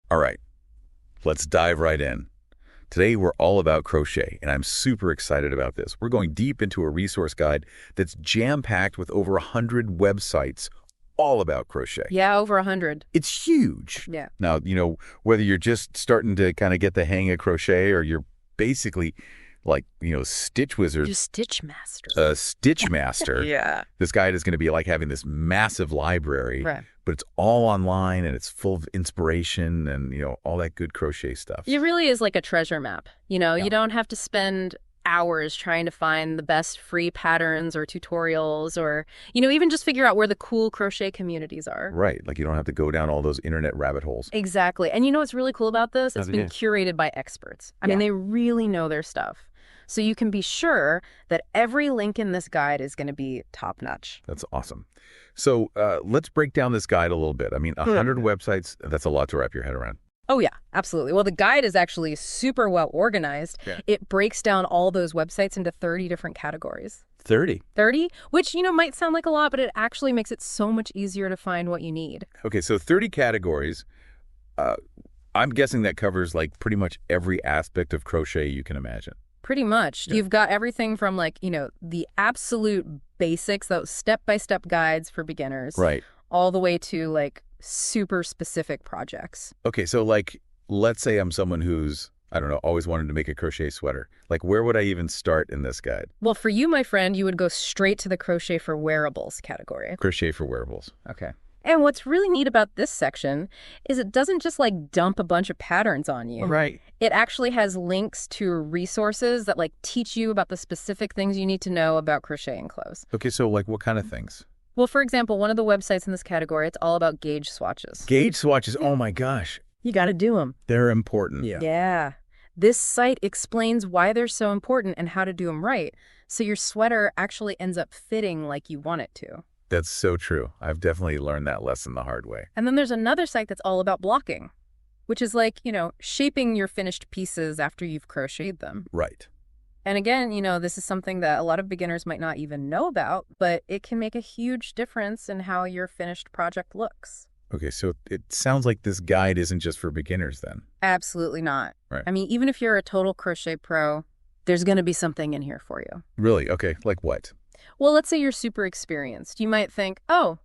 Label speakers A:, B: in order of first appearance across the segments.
A: All right, let's dive right in. Today, we're all about crochet, and I'm super excited about this. We're going deep into a resource guide that's jam-packed with over 100 websites all about crochet.
B: Yeah, over 100.
A: It's huge.
B: Yeah.
A: Now, whether you're just starting to kind of get the hang of crochet or you're basically like, Stitch Wizard,
B: Just Stitch Master.
A: a Stitch Master,
B: Yeah.
A: this guide is going to be like having this massive library,
B: Right.
A: but it's all online and it's full of inspiration and, all that good crochet stuff.
B: It really is like a treasure map.
A: Yeah.
B: You don't have to spend hours trying to find the best free patterns or tutorials or, even just figure out where the cool crochet communities are.
A: Right. Like you don't have to go down all those internet rabbit holes.
B: Exactly. And what's really cool about this? It's been
A: Yeah.
B: curated by experts. I mean, they really know their stuff. So you can be sure that every link in this guide is going to be top-notch.
A: That's awesome. So let's break down this guide a little bit. I mean, 100 websites, that's a lot to wrap your head around.
B: Oh, yeah, absolutely. Well, the guide is actually super well organized.
A: Yeah.
B: It breaks down all those websites into 30 different categories.
A: 30.
B: 30, which, might sound like a lot, but it actually makes it so much easier to find what you need.
A: Okay, so 30 categories. I'm guessing that covers like pretty much every aspect of crochet you can imagine.
B: Pretty much.
A: Yeah.
B: You've got everything from the absolute basics, those step-by-step guides for beginners.
A: Right.
B: All the way to super specific projects.
A: Okay, so let's say I'm someone who's, I don't know, always wanted to make a crochet sweater. Like, where would I even start in this guide?
B: Well, for you, my friend, you would go straight to the crochet for wearables category.
A: Crochet for wearables. Okay.
B: And what's really neat about this section is it doesn't just dump a bunch of patterns on you.
A: Right.
B: It actually has links to resources that teach you about the specific things you need to know about crocheting clothes.
A: Okay, so what kind of things?
B: Well, for example, one of the websites in this category, it's all about gauge swatches.
A: Gauge swatches. Oh my gosh.
B: You got to do them.
A: They're important.
B: Yeah. This site explains why they're so important and how to do them right, so your sweater actually ends up fitting like you want it to.
A: That's so true. I've definitely learned that lesson the hard way.
B: And then there's another site that's all about blocking, which is shaping your finished pieces after you've crocheted them.
A: Right.
B: And again, this is something that a lot of beginners might not even know about, but it can make a huge difference in how your finished project looks.
A: Okay, so it sounds like this guide isn't just for beginners then.
B: Absolutely not.
A: Right.
B: I mean, even if you're a total crochet pro, there's going to be something in here for you.
A: Really? Okay, like what?
B: Well, let's say you're super experienced. You might think, oh,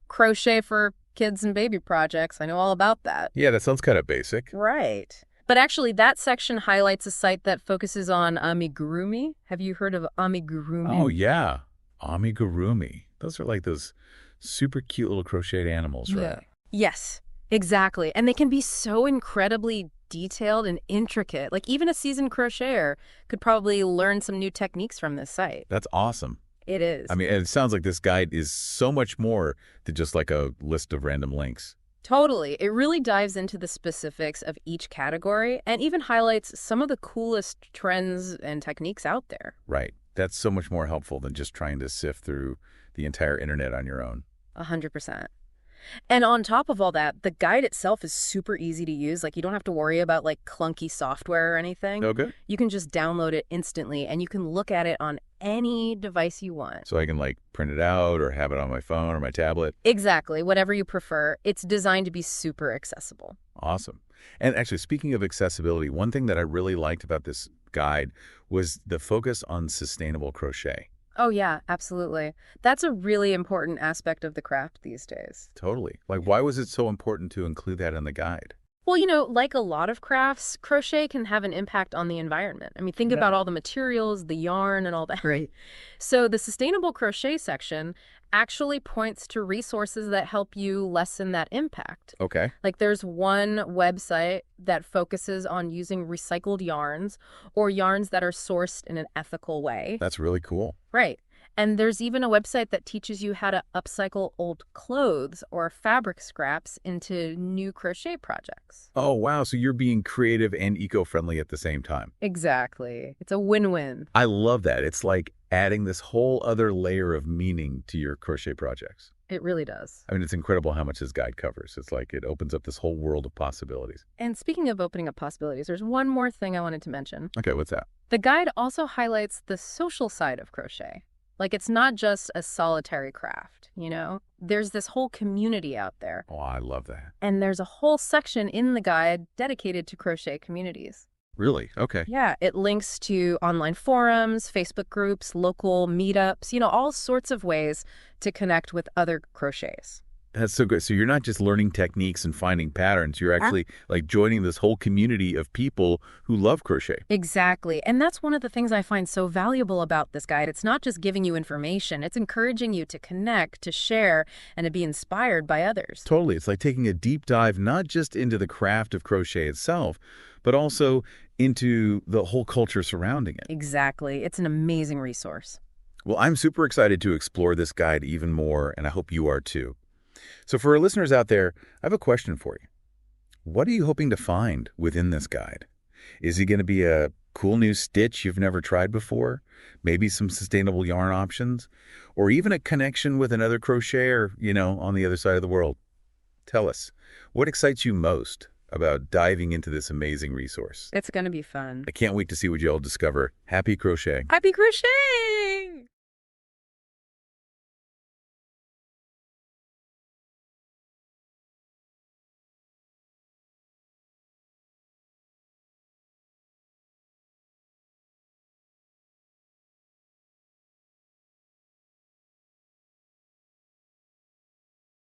B: crochet for kids and baby projects. I know all about that.
A: Yeah, that sounds kind of basic.
B: Right. But actually, that section highlights a site that focuses on amigurumi. Have you heard of amigurumi?
A: Oh, yeah. Amigurumi. Those are like those super cute little crocheted animals, right?
B: Yeah. Yes, exactly. And they can be so incredibly detailed and intricate. Even a seasoned crocheter could probably learn some new techniques from this site.
A: That's awesome.
B: It is.
A: I mean, it sounds like this guide is so much more than just like a list of random links.
B: Totally. It really dives into the specifics of each category and even highlights some of the coolest trends and techniques out there.
A: Right. That's so much more helpful than just trying to sift through the entire internet on your own.
B: 100%. And on top of all that, the guide itself is super easy to use. You don't have to worry about clunky software or anything.
A: Okay.
B: You can just download it instantly and you can look at it on any device you want.
A: So I can print it out or have it on my phone or my tablet.
B: Exactly. Whatever you prefer. It's designed to be super accessible.
A: Awesome. And actually, speaking of accessibility, one thing that I really liked about this guide was the focus on sustainable crochet.
B: Oh, yeah, absolutely. That's a really important aspect of the craft these days.
A: Totally. Why was it so important to include that in the guide?
B: Well, like a lot of crafts, crochet can have an impact on the environment. I mean, think about all the materials, the yarn, and all that.
C: Right.
B: So the sustainable crochet section actually points to resources that help you lessen that impact.
A: Okay.
B: There's one website that focuses on using recycled yarns or yarns that are sourced in an ethical way.
A: That's really cool.
B: Right. And there's even a website that teaches you how to upcycle old clothes or fabric scraps into new crochet projects.
A: Oh, wow. So you're being creative and eco-friendly at the same time.
B: Exactly. It's a win-win.
A: I love that. It's like adding this whole other layer of meaning to your crochet projects.
B: It really does.
A: I mean, it's incredible how much this guide covers. It's like it opens up this whole world of possibilities.
B: And speaking of opening up possibilities, there's one more thing I wanted to mention.
A: Okay, what's that?
B: The guide also highlights the social side of crochet. Like, it's not just a solitary craft, you know? There's this whole community out there.
A: Oh, I love that.
B: And there's a whole section in the guide dedicated to crochet communities.
A: Really? Okay.
B: Yeah, it links to online forums, Facebook groups, local meetups, all sorts of ways to connect with other crochets.
A: That's so good. So you're not just learning techniques and finding patterns. You're actually like joining this whole community of people who love crochet.
B: Exactly. And that's one of the things I find so valuable about this guide. It's not just giving you information, it's encouraging you to connect, to share, and to be inspired by others.
A: Totally. It's like taking a deep dive, not just into the craft of crochet itself, but also into the whole culture surrounding it.
B: Exactly. It's an amazing resource.
A: Well, I'm super excited to explore this guide even more, and I hope you are too. So for our listeners out there, I have a question for you. What are you hoping to find within this guide? Is it going to be a cool new stitch you've never tried before? Maybe some sustainable yarn options? Or even a connection with another crocheter, on the other side of the world? Tell us, what excites you most about diving into this amazing resource?
B: It's going to be fun.
A: I can't wait to see what you all discover. Happy crocheting!
B: Happy crocheting!